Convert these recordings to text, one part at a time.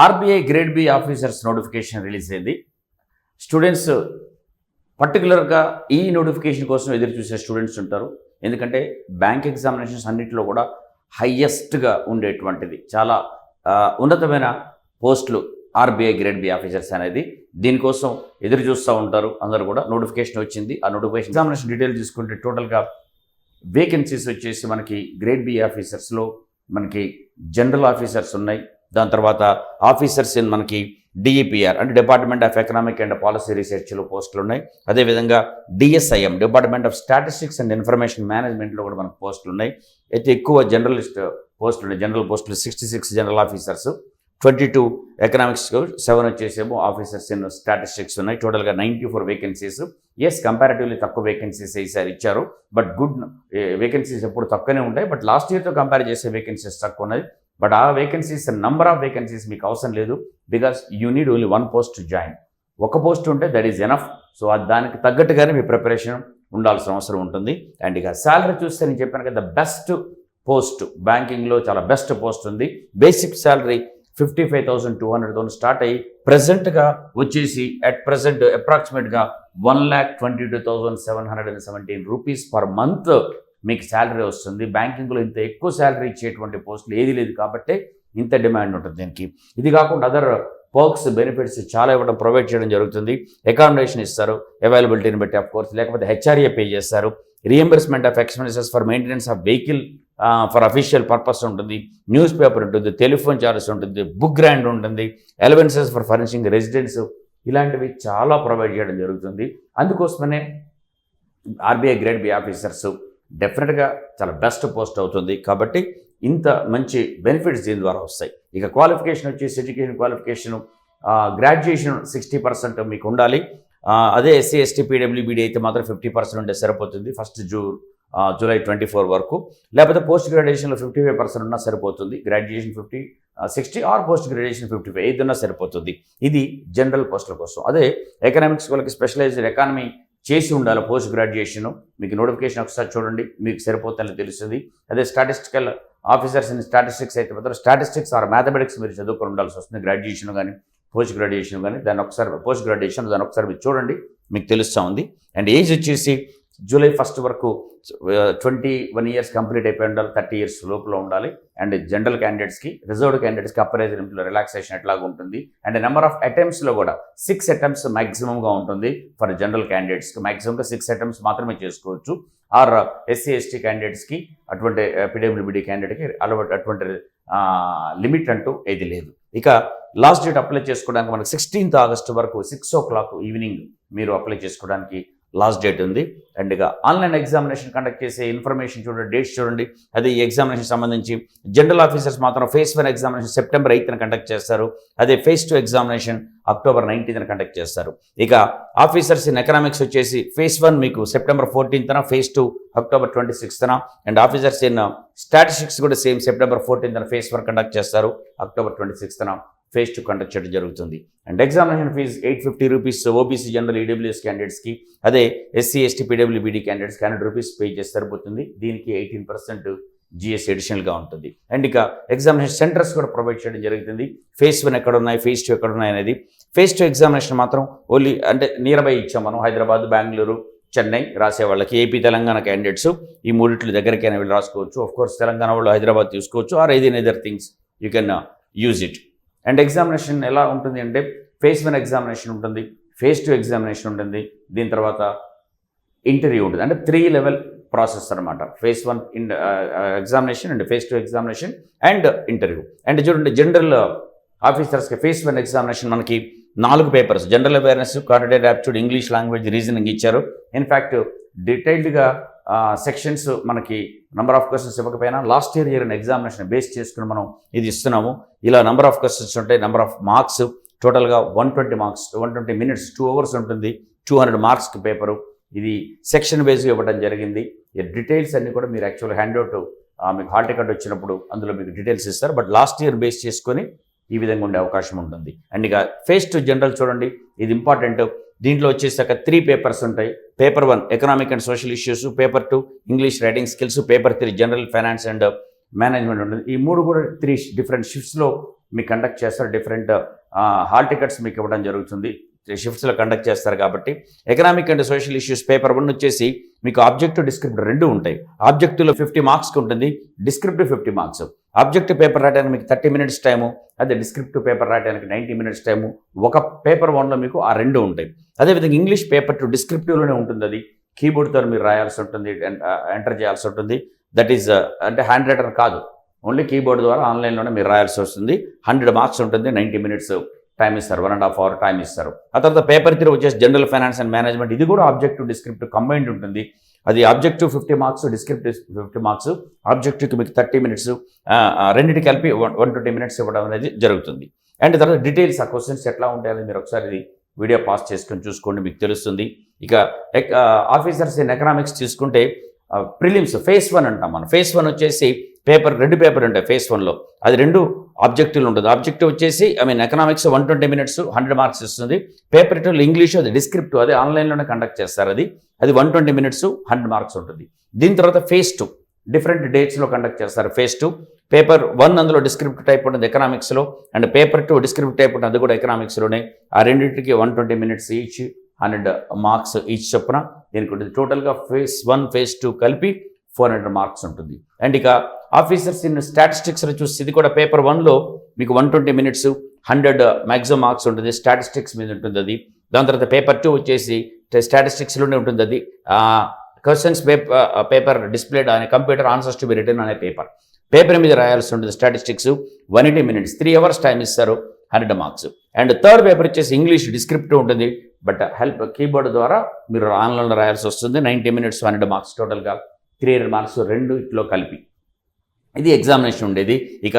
RBI grade B officers notification release అయింది. Students పర్టికులర్గా ఈ నోటిఫికేషన్ కోసం ఎదురు చూసే స్టూడెంట్స్ ఉంటారు. ఎందుకంటే బ్యాంక్ ఎగ్జామినేషన్స్ అన్నింటిలో కూడా హయ్యెస్ట్గా ఉండేటువంటిది చాలా ఉన్నతమైన పోస్టులు ఆర్బీఐ గ్రేడ్ బి ఆఫీసర్స్ అనేది. దీనికోసం ఎదురు చూస్తూ ఉంటారు అందరూ కూడా. నోటిఫికేషన్ వచ్చింది. ఆ నోటిఫికేషన్ ఎగ్జామినేషన్ డీటెయిల్ చూసుకుంటే టోటల్గా వేకెన్సీస్ వచ్చేసి మనకి గ్రేడ్ బి ఆఫీసర్స్లో మనకి జనరల్ ఆఫీసర్స్ ఉన్నాయి. దాని తర్వాత ఆఫీసర్స్ ఇన్ మనకి డిఈపిఆర్ అంటే department of economic and policy రీసెర్చ్లో పోస్టులు ఉన్నాయి. అదేవిధంగా DSIM department of statistics and information మేనేజ్మెంట్లో కూడా మనకు పోస్టులు ఉన్నాయి. అయితే ఎక్కువ జనరలిస్ట్ పోస్టులు ఉన్నాయి. జనరల్ పోస్టులు 66 జనరల్ ఆఫీసర్స్, 22 ఎకనామిక్స్, 7 వచ్చేసేమో ఆఫీసర్స్ ఇన్ స్టాటిస్టిక్స్ ఉన్నాయి. టోటల్గా 94 వేకెన్సీస్. ఎస్, కంపారిటివ్లీ తక్కువ వేకెన్సీస్ ఈసారి ఇచ్చారు. బట్ గుడ్ వేకెన్సీస్ ఎప్పుడు తక్కువనే ఉంటాయి. బట్ లాస్ట్ ఇయర్తో కంపేర్ చేసే వేకెన్సీస్ తక్కువ ఉన్నాయి. బట్ ఆ వేకెన్సీస్ నంబర్ ఆఫ్ వేకెన్సీస్ మీకు అవసరం లేదు. Because you need only 1 post to join. ఒక పోస్ట్ ఉంటే దట్ ఈజ్ ఎనఫ్. సో దానికి తగ్గట్టుగానే మీ ప్రిపరేషన్ ఉండాల్సిన అవసరం ఉంటుంది. అండ్ ఇక శాలరీ చూస్తే నేను చెప్పాను కదా, బెస్ట్ పోస్ట్ బ్యాంకింగ్లో చాలా బెస్ట్ పోస్ట్ ఉంది. బేసిక్ శాలరీ 55,200తో స్టార్ట్ అయ్యి ప్రజెంట్గా వచ్చేసి అట్ ప్రజెంట్ అప్రాక్సిమేట్గా 1,22,717 రూపీస్ పర్ మంత్ మీకు శాలరీ వస్తుంది. బ్యాంకింగ్లో ఇంత ఎక్కువ శాలరీ ఇచ్చేటువంటి పోస్టులు ఏది లేదు కాబట్టి ఇంత డిమాండ్ ఉంటుంది దీనికి. ఇది కాకుండా అదర్ పర్క్స్ బెనిఫిట్స్ చాలా ఇవ్వడం ప్రొవైడ్ చేయడం జరుగుతుంది. అకామిడేషన్ ఇస్తారు అవైలబిలిటీని బట్టి ఆఫ్ కోర్స్, లేకపోతే హెచ్ఆర్ఏ పే చేస్తారు. Reimbursement of expenses for maintenance of vehicle for official purpose ఉంటుంది. న్యూస్ పేపర్ ఉంటుంది, టెలిఫోన్ చార్జెస్ ఉంటుంది, బుక్ గ్రాండ్ ఉంటుంది, అలవెన్సెస్ ఫర్ ఫర్నిషింగ్ రెసిడెన్స్, ఇలాంటివి చాలా ప్రొవైడ్ చేయడం జరుగుతుంది. అందుకోసమనే ఆర్బీఐ గ్రేడ్ బి ఆఫీసర్స్ డెఫినెట్గా చాలా బెస్ట్ పోస్ట్ అవుతుంది. కాబట్టి ఇంత మంచి బెనిఫిట్స్ దీని ద్వారా వస్తాయి. ఇక క్వాలిఫికేషన్ వచ్చేసి ఎడ్యుకేషన్ క్వాలిఫికేషను గ్రాడ్యుయేషన్ 60% మీకు ఉండాలి. అదే ఎస్సీ ఎస్టీ పీడబ్ల్యూబీడీ అయితే మాత్రం 50% ఉంటే సరిపోతుంది 1 జూలై 24 వరకు. లేకపోతే పోస్ట్ గ్రాడ్యుయేషన్లో 55% ఉన్నా సరిపోతుంది. గ్రాడ్యుయేషన్ 60 ఆర్ పోస్ట్ గ్రాడ్యుయేషన్ 55 ఏది ఉన్నా సరిపోతుంది. ఇది జనరల్ పోస్టుల కోసం. అదే ఎకనామిక్స్ వాళ్ళకి స్పెషలైజ్డ్ ఎకానమీ చేసి ఉండాలి పోస్ట్ గ్రాడ్యుయేషన్. మీకు నోటిఫికేషన్ ఒకసారి చూడండి, మీకు సరిపోతుందని తెలుస్తుంది. అదే స్టాటిస్టికల్ ఆఫీసర్స్ ఇన్ స్టాటిస్టిక్స్ అయితే మాత్రం స్టాటిస్టిక్స్ ఆర్ మ్యాథమెటిక్స్ మీరు చదువుకొని ఉండాల్సి వస్తుంది. గ్రాడ్యుయేషన్ కానీ పోస్ట్ గ్రాడ్యుయేషన్ కానీ దాన్ని ఒకసారి పోస్ట్ గ్రాడ్యుయేషన్ దాన్ని ఒకసారి మీరు చూడండి, మీకు తెలుస్తూ ఉంది. అండ్ ఏజ్ వచ్చేసి జూలై 1 వరకు 21 ఇయర్స్ కంప్లీట్ అయిపోయి ఉండాలి, 30 ఇయర్స్ లోపల ఉండాలి. అండ్ జనరల్ క్యాండిడేట్స్కి, రిజర్వ్డ్ క్యాండిడేట్స్కి అప్పర్ ఏజ్ లిమిట్లో రిలాక్సేషన్ ఎట్లాగా ఉంటుంది. అండ్ నెంబర్ ఆఫ్ అటెంప్ట్స్లో కూడా 6 అటెంప్ట్స్ మ్యాక్సిమంగా ఉంటుంది ఫర్ జనరల్ క్యాండిడేట్స్కి. మ్యాక్సిమంగా 6 అటెంప్ట్స్ మాత్రమే చేసుకోవచ్చు. ఆర్ ఎస్సీ ఎస్టీ క్యాండిడేట్స్కి, అటువంటి పీడబ్ల్యూబీడీ క్యాండిడేట్కి అటువంటి లిమిట్ అంటూ ఏది లేదు. ఇక లాస్ట్ డేట్ అప్లై చేసుకోవడానికి మనకు 16th ఆగస్టు వరకు 6 o'clock ఈవినింగ్ మీరు అప్లై చేసుకోవడానికి లాస్ట్ డేట్ ఉంది. అండ్ ఇక ఆన్లైన్ ఎగ్జామినేషన్ కండక్ట్ చేసే ఇన్ఫర్మేషన్ చూడండి, డేట్స్ చూడండి. అదే ఈ ఎగ్జామినేషన్ సంబంధించి జనరల్ ఆఫీసర్స్ మాత్రం phase 1 examination September 8th conduct చేస్తారు. అదే phase 2 examination October 19th conduct చేస్తారు. ఇక ఆఫీసర్స్ ఇన్ ఎకనామిక్స్ వచ్చేసి ఫేజ్ 1 మీకు September 14th, phase 2 October 26th. And officers in statistics కూడా same September 14th phase 1 conduct చేస్తారు, October 26th ఫేజ్ 2 కండక్ట్ చేయడం జరుగుతుంది. And examination fee 850 rupees OBC general EWS క్యాండిడేట్స్కి, అదే ఎస్సీ ఎస్టీ పీడబ్ల్యూబీడీ క్యాండిడేట్స్కి 100 rupees pay చేస్తే సరిపోతుంది. దీనికి 18% జిఎస్టీ అడిషనల్గా ఉంటుంది. అండ్ ఇక ఎగ్జామినేషన్ సెంటర్స్ కూడా ప్రొవైడ్ చేయడం జరుగుతుంది. ఫేజ్ 1 ఎక్కడ ఉన్నాయి, ఫేజ్ 2 ఎక్కడ ఉన్నాయి అనేది. ఫేజ్ 2 ఎగ్జామినేషన్ మాత్రం ఓన్లీ అంటే నియర్ బై ఇచ్చాం మనం. హైదరాబాద్, బెంగళూరు, చెన్నై రాసే వాళ్ళకి, ఏపీ తెలంగాణ క్యాండిడేట్స్ ఈ మూడిట్ల దగ్గరికైనా వీళ్ళు రాసుకోవచ్చు. ఆఫ్ కోర్స్ తెలంగాణ వాళ్ళు హైదరాబాద్ తీసుకోవచ్చు, are either things you can use it. And examination ఎలా ఉంటుంది అంటే ఫేజ్ 1 ఎగ్జామినేషన్ ఉంటుంది, ఫేజ్ 2 ఎగ్జామినేషన్ ఉంటుంది, దీని తర్వాత ఇంటర్వ్యూ ఉంటుంది. అంటే 3 level ప్రాసెస్ అనమాట. Phase 1 examination and phase 2 examination and interview. And చూడండి జనరల్ ఆఫీసర్స్కి ఫేజ్ 1 ఎగ్జామినేషన్ మనకి 4 papers, general awareness, quantitative aptitude, English language, reasoning ఇచ్చారు. ఇన్ఫ్యాక్ట్ డీటెయిల్డ్గా సెక్షన్స్ మనకి నెంబర్ ఆఫ్ క్వశ్చన్స్ ఇవ్వకపోయినా లాస్ట్ ఇయర్ జరిగిన ఎగ్జామినేషన్ బేస్ చేసుకుని మనం ఇది ఇస్తున్నాము. ఇలా నెంబర్ ఆఫ్ క్వశ్చన్స్ ఉంటాయి, నెంబర్ ఆఫ్ మార్క్స్ టోటల్గా 120 మార్క్స్, 120 minutes, 2 hours ఉంటుంది. 200 మార్క్స్కి పేపరు. ఇది సెక్షన్ బేస్గా ఇవ్వడం జరిగింది. ఈ డీటెయిల్స్ అన్నీ కూడా మీరు యాక్చువల్ హ్యాండ్అవుట్ మీకు హాల్ టికెట్ వచ్చినప్పుడు అందులో మీకు డీటెయిల్స్ ఇస్తారు. బట్ లాస్ట్ ఇయర్ బేస్ చేసుకొని ఈ విధంగా ఉండే అవకాశం ఉంటుంది. అండ్ ఇక ఫేజ్ 2 జనరల్ చూడండి, ఇది ఇంపార్టెంట్. దీంట్లో వచ్చేసాక 3 పేపర్స్ ఉంటాయి. Paper 1 economic and social issues, paper 2 English writing skills, paper 3 general finance and management ఉంటుంది. ఈ 3 కూడా 3 different షిఫ్ట్స్లో మీకు కండక్ట్ చేస్తారు. డిఫరెంట్ హాల్ టికెట్స్ మీకు ఇవ్వడం జరుగుతుంది. షిఫ్ట్స్లో కండక్ట్ చేస్తారు కాబట్టి economic and social issues paper 1 వచ్చేసి మీకు ఆబ్జెక్టివ్ డిస్క్రిప్టివ్ 2 ఉంటాయి. ఆబ్జెక్టివ్లో 50 మార్క్స్కి ఉంటుంది, డిస్క్రిప్టివ్ 50 మార్క్స్. ఆబ్జెక్టివ్ పేపర్ రాయడానికి మీకు 30 మినిట్స్ టైము, అదే డిస్క్రిప్టివ్ పేపర్ రాయడానికి 90 మినిట్స్ టైము. ఒక పేపర్ 1లో మీకు ఆ 2 ఉంటాయి. అదేవిధంగా ఇంగ్లీష్ పేపర్ 2 డిస్క్రిప్టివ్లోనే ఉంటుంది. అది కీబోర్డ్తో మీరు రాయాల్సి ఉంటుంది, ఎంటర్ చేయాల్సి ఉంటుంది. దట్ ఈజ్ అంటే హ్యాండ్ రైటర్ కాదు, ఓన్లీ కీబోర్డ్ ద్వారా ఆన్లైన్లోనే మీరు రాయాల్సి వస్తుంది. 100 మార్క్స్ ఉంటుంది, 90 మినిట్స్ టైం ఇస్తారు, 1.5 అవర్ టైం ఇస్తారు. ఆ తర్వాత పేపర్ 3 వచ్చేసి జనరల్ ఫైనాన్స్ అండ్ మేనేజ్మెంట్. ఇది కూడా ఆబ్జెక్టివ్ డిస్క్రిప్టివ్ కంబైన్డ్ ఉంటుంది. అది ఆబ్జెక్టివ్ 50 మార్క్స్, డిస్క్రిప్టివ్ 50 మార్క్స్. ఆబ్జెక్టివ్కి మీకు 30 మినిట్స్, రెండింటికి కలిపి 120 మినిట్స్ ఇవ్వడం అనేది జరుగుతుంది. అండ్ తర్వాత డీటెయిల్స్ ఆ క్వశ్చన్స్ ఎట్లా ఉంటాయని మీరు ఒకసారి ఇది వీడియో పాస్ చేసుకొని చూసుకోండి, మీకు తెలుస్తుంది. ఇక ఆఫీసర్స్ ఇన్ ఎకనామిక్స్ తీసుకుంటే ప్రిలిమ్స్ ఫేజ్ 1 అంటాం మనం. ఫేజ్ 1 వచ్చేసి పేపర్ 2 పేపర్ ఉంటాయి ఫేజ్ 1లో. అది 2 ఆబ్జెక్టివ్లు ఉంటుంది. ఆబ్జెక్టివ్ వచ్చేసి ఎకనామిక్స్ 120 మినిట్స్ 100 మార్క్స్ ఇస్తుంది. పేపర్ 2లో ఇంగ్లీష్, అది డిస్క్రిప్టివ్, అది ఆన్లైన్లోనే కండక్ట్ చేస్తారు. అది 120 మినిట్స్ 100 మార్క్స్ ఉంటుంది. దీని తర్వాత ఫేజ్ 2 డిఫరెంట్ డేట్స్లో కండక్ట్ చేస్తారు. ఫేజ్ 2 పేపర్ 1 అందులో డిస్క్రిప్టివ్ టైప్ ఉంటుంది ఎకనామిక్స్లో, అండ్ పేపర్ 2 డిస్క్రిప్టివ్ టైప్ ఉంటుంది, అది కూడా ఎకనామిక్స్లోనే. ఆ రెండింటికి 120 మినిట్స్ ఈచ్, 100 మార్క్స్ ఈచ్ చొప్పున దీనికి ఉంటుంది. టోటల్గా ఫేజ్ 1 ఫేజ్ 2 కలిపి 400 మార్క్స్ ఉంటుంది. అండ్ ఇక ఆఫీసర్స్ ఇన్ స్టాటిస్టిక్స్లో చూస్తే ఇది కూడా పేపర్ 1లో మీకు 120 మినిట్స్ 100 మ్యాక్సిమం మార్క్స్ ఉంటుంది. స్టాటిస్టిక్స్ మీద ఉంటుంది అది. దాని తర్వాత పేపర్ 2 వచ్చేసి స్టాటిస్టిక్స్లోనే ఉంటుంది. అది క్వశ్చన్స్ పేపర్ డిస్ప్లేడ్ అనే computer answers to be return అనే పేపర్ మీద రాయాల్సి ఉంటుంది. స్టాటిస్టిక్స్ 180 మినిట్స్ 3 అవర్స్ టైం ఇస్తారు, 100 మార్క్స్. అండ్ థర్డ్ పేపర్ వచ్చేసి ఇంగ్లీష్ డిస్క్రిప్టివ్ ఉంటుంది, బట్ హెల్ప్ కీబోర్డ్ ద్వారా మీరు ఆన్లైన్లో రాయాల్సి వస్తుంది. 90 మినిట్స్ 100 మార్క్స్, టోటల్గా 300 మార్క్స్ ఇట్లో కలిపి ఇది ఎగ్జామినేషన్ ఉండేది. ఇక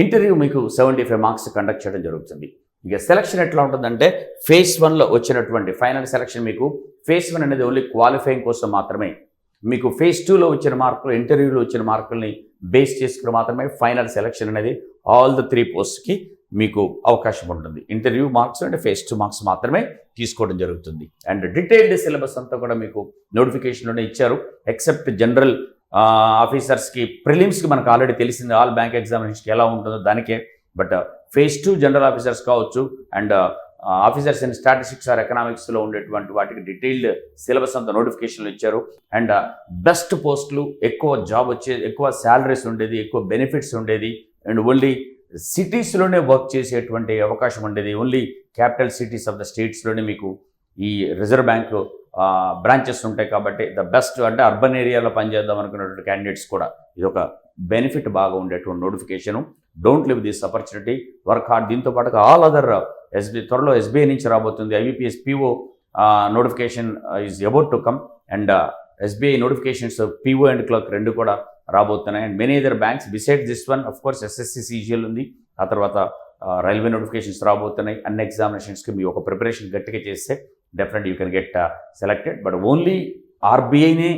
ఇంటర్వ్యూ మీకు 75 మార్క్స్ కండక్ట్ చేయడం జరుగుతుంది. ఇక సెలక్షన్ ఎట్లా ఉంటుందంటే ఫేజ్ 1లో వచ్చినటువంటి ఫైనల్ సెలక్షన్ మీకు ఫేజ్ 1 అనేది ఓన్లీ క్వాలిఫైయింగ్ కోసం మాత్రమే. మీకు ఫేజ్ 2లో వచ్చిన మార్కులు, ఇంటర్వ్యూలో వచ్చిన మార్కుల్ని బేస్ చేసుకుని మాత్రమే ఫైనల్ సెలక్షన్ అనేది ఆల్ ద 3 పోస్ట్కి మీకు అవకాశం ఉంటుంది. ఇంటర్వ్యూ మార్క్స్ అంటే ఫేజ్ 2 మార్క్స్ మాత్రమే తీసుకోవడం జరుగుతుంది. అండ్ డీటెయిల్డ్ సిలబస్ అంతా కూడా మీకు నోటిఫికేషన్లోనే ఇచ్చారు. ఎక్సెప్ట్ జనరల్ ఆఫీసర్స్కి ప్రిలిమ్స్కి మనకు ఆల్రెడీ తెలిసింది, ఆల్ బ్యాంక్ ఎగ్జామినేషన్కి ఎలా ఉంటుందో దానికే. బట్ ఫేజ్ 2 జనరల్ ఆఫీసర్స్ కావచ్చు, and officers in statistics or ఎకనామిక్స్లో ఉండేటువంటి వాటికి డీటెయిల్డ్ సిలబస్ అంతా నోటిఫికేషన్లు ఇచ్చారు. అండ్ బెస్ట్ పోస్టులు, ఎక్కువ జాబ్ వచ్చేది, ఎక్కువ శాలరీస్ ఉండేది, ఎక్కువ బెనిఫిట్స్ ఉండేది, అండ్ ఓన్లీ సిటీస్లోనే వర్క్ చేసేటువంటి అవకాశం ఉండేది. Only capital cities of the స్టేట్స్లోనే మీకు ఈ రిజర్వ్ బ్యాంక్ బ్రాంచెస్ ఉంటాయి. కాబట్టి ద బెస్ట్ అంటే అర్బన్ ఏరియాలో పనిచేద్దాం అనుకున్నటువంటి క్యాండిడేట్స్ కూడా ఇది ఒక బెనిఫిట్ బాగా ఉండేటువంటి notification. Don't live this opportunity, work hard. దీంతో పాటుగా ఆల్ అదర్ త్వరలో ఎస్బీఐ నుంచి రాబోతుంది. IBPS PO notification is about to come, and SBI notifications PO and clerk 2 కూడా రాబోతున్నాయి. And many other banks beside this one, of course SSC CGL ఉంది. ఆ తర్వాత రైల్వే నోటిఫికేషన్స్ రాబోతున్నాయి. అన్ని ఎగ్జామినేషన్స్కి మీ ఒక ప్రిపరేషన్ గట్టిగా చేస్తే definite you can get selected. But only ఆర్బీఐనే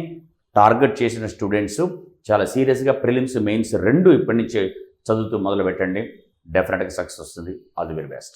టార్గెట్ చేసిన స్టూడెంట్స్ చాలా సీరియస్గా ప్రిలిమ్స్, మెయిన్స్ 2 ఇప్పటి నుంచే చదువుతూ మొదలు పెట్టండి. డెఫినెట్గా సక్సెస్ వస్తుంది. All the very best.